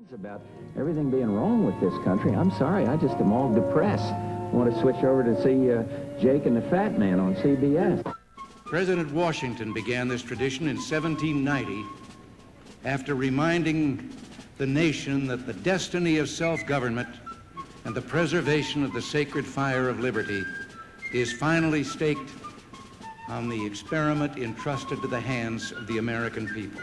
About everything being wrong with this country. I'm sorry, I just am all depressed. I want to switch over to see Jake and the Fat Man on CBS. President Washington began this tradition in 1790 after reminding the nation that the destiny of self-government and the preservation of the sacred fire of liberty is finally staked on the experiment entrusted to the hands of the American people.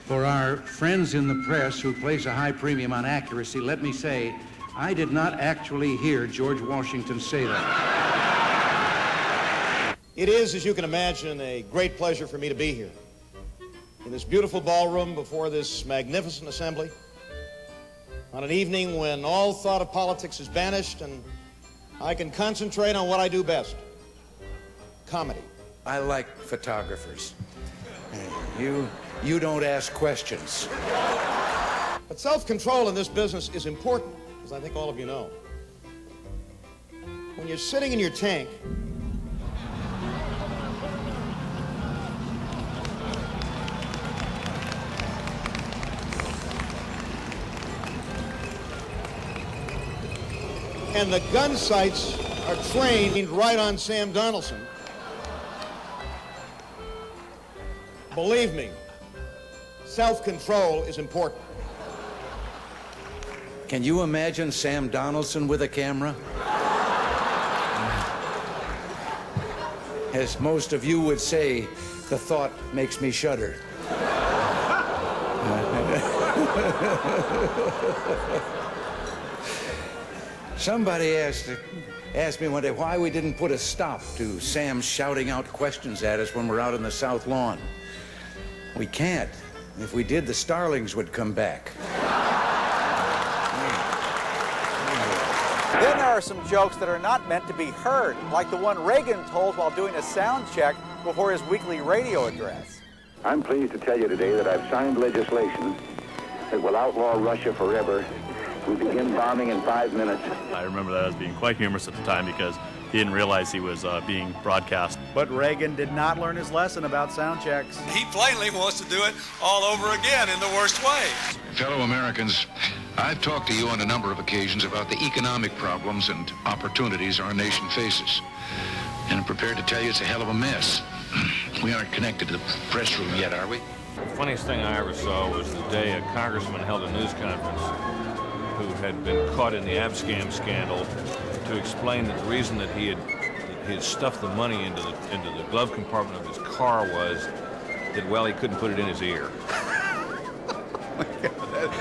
For our friends in the press who place a high premium on accuracy, let me say, I did not actually hear George Washington say that. It is, as you can imagine, a great pleasure for me to be here in this beautiful ballroom before this magnificent assembly on an evening when all thought of politics is banished and I can concentrate on what I do best, comedy. I like photographers. You don't ask questions. But self-control in this business is important, as I think all of you know. When you're sitting in your tank, and the gun sights are trained right on Sam Donaldson, believe me, self-control is important. Can you imagine Sam Donaldson with a camera? As most of you would say, the thought makes me shudder. Somebody asked me one day why we didn't put a stop to Sam shouting out questions at us when we're out on the South Lawn. We can't. If we did, the starlings would come back. Then there are some jokes that are not meant to be heard, like the one Reagan told while doing a sound check before his weekly radio address. I'm pleased to tell you today that I've signed legislation that will outlaw Russia forever. We begin bombing in 5 minutes. I remember that as being quite humorous at the time because he didn't realize he was being broadcast. But Reagan did not learn his lesson about sound checks. He plainly wants to do it all over again in the worst way. Fellow Americans, I've talked to you on a number of occasions about the economic problems and opportunities our nation faces. And I'm prepared to tell you it's a hell of a mess. We aren't connected to the press room yet, are we? The funniest thing I ever saw was the day a congressman held a news conference who had been caught in the Abscam scandal to explain that the reason that he had stuffed the money into the glove compartment of his car was that, well, he couldn't put it in his ear.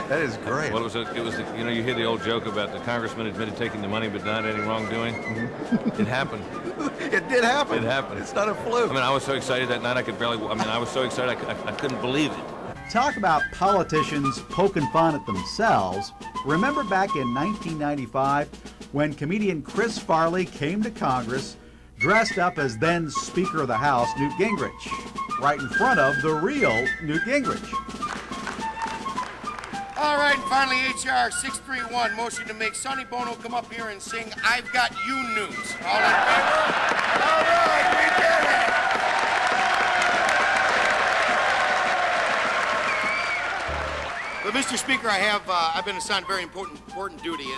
That is great. Well, you know, you hear the old joke about the congressman admitted taking the money but not any wrongdoing. Mm-hmm. It happened. It did happen. It happened. It's not a fluke. I mean, I was so excited that night I was so excited I couldn't believe it. Talk about politicians poking fun at themselves. Remember back in 1995 when comedian Chris Farley came to Congress dressed up as then Speaker of the House, Newt Gingrich, right in front of the real Newt Gingrich. All right, and finally, H.R. 631, motion to make Sonny Bono come up here and sing I've Got You News. All in favor? All right, we did it! But, Mr. Speaker, I've been assigned a very important duty,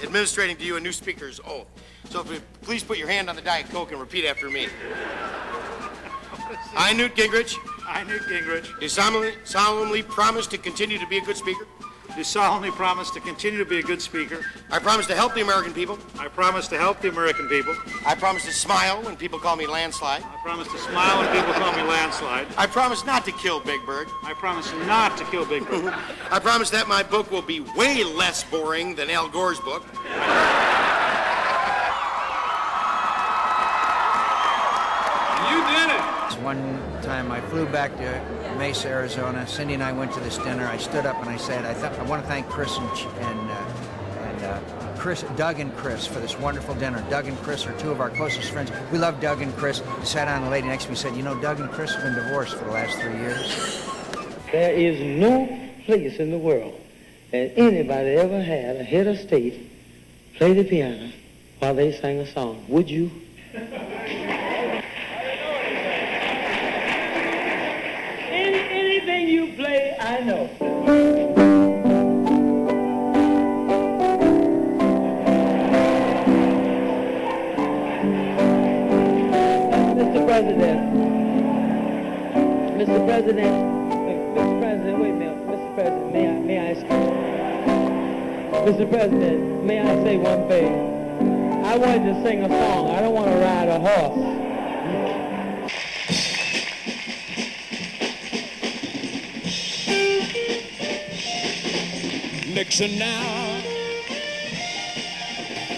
administrating to you a new speaker's oath. So if you please put your hand on the Diet Coke and repeat after me. I, Newt Gingrich. I, Newt Gingrich. Do solemnly promise to continue to be a good speaker. Do solemnly promise to continue to be a good speaker. I promise to help the American people. I promise to help the American people. I promise to smile when people call me Landslide. I promise to smile when people call me Landslide. I promise not to kill Big Bird. I promise not to kill Big Bird. I promise that my book will be way less boring than Al Gore's book. You did it! One time I flew back to Mesa, Arizona. Cindy and I went to this dinner. I stood up and I said, I want to thank Chris and Doug and Chris for this wonderful dinner. Doug and Chris are two of our closest friends. We love Doug and Chris. I sat down, and the lady next to me said, you know, Doug and Chris have been divorced for the last 3 years. There is no place in the world that anybody ever had a head of state play the piano while they sang a song. Would you? Anything you play, I know. Mr. President, Mr. President, wait a minute. Mr. President, may I Mr. President, may I say one thing? I wanted to sing a song. I don't want to ride a horse. Nixon now.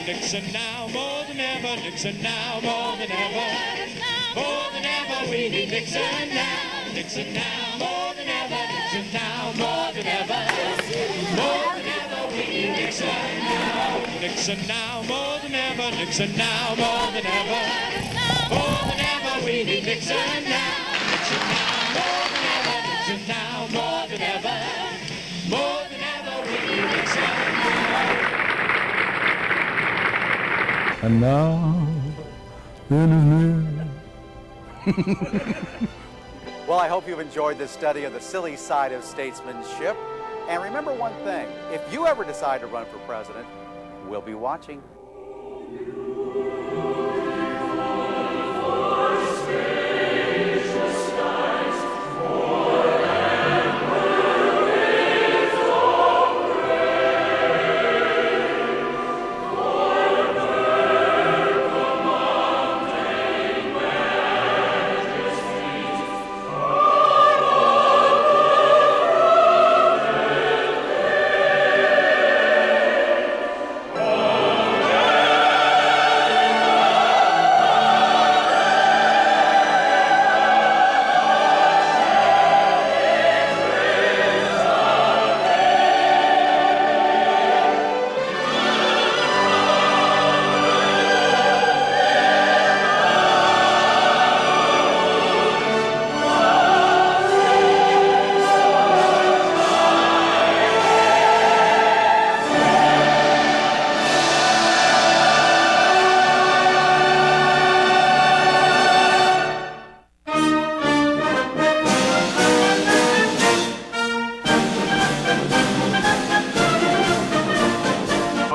Nixon now, more than ever. Nixon now, more than ever. More than ever, we need Nixon now. Nixon now, more than ever. Nixon now, more than ever. More than ever, we need Nixon now. Nixon now, more than ever. Nixon now, more than ever. More than ever, we need Nixon now. Nixon now, more than ever. Nixon now, more than ever. More than ever, we need Nixon now. And now, in a new... Well, I hope you've enjoyed this study of the silly side of statesmanship. And remember one thing, if you ever decide to run for president, we'll be watching.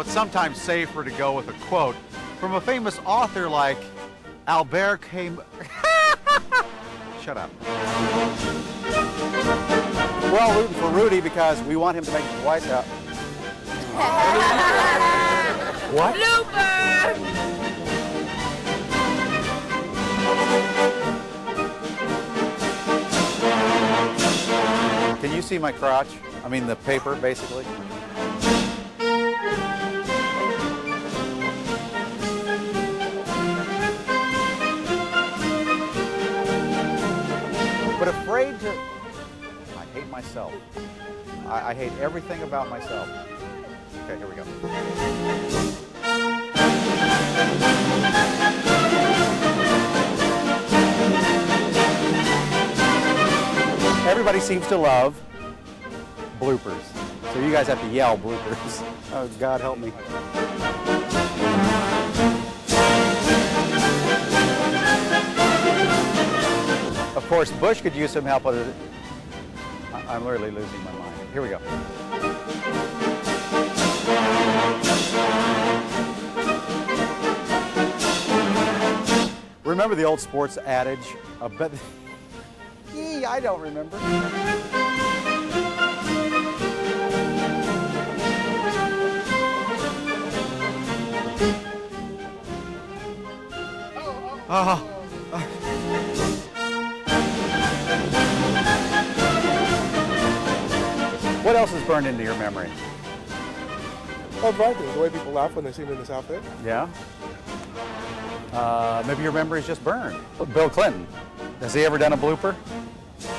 Sometimes safer to go with a quote from a famous author like Albert Camus. Shut up. We're all rooting for Rudy because we want him to make the White House. What? Bloopers! Can you see my crotch? I mean the paper, basically. But afraid to... I hate myself. I hate everything about myself. Okay, here we go. Everybody seems to love bloopers. So you guys have to yell bloopers. Oh, God help me. Of course, Bush could use some help with it. I'm literally losing my mind. Here we go. Remember the old sports adage? I don't remember. Oh. What else is burned into your memory? Oh, variety. The way people laugh when they see me in this outfit. Yeah? Maybe your memory is just burned. Bill Clinton. Has he ever done a blooper?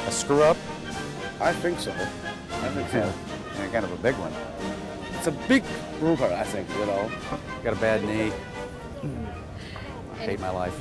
A screw up? I think so. I think so. Yeah, kind of a big one. It's a big blooper, I think, you know. Got a bad knee. I hate my life.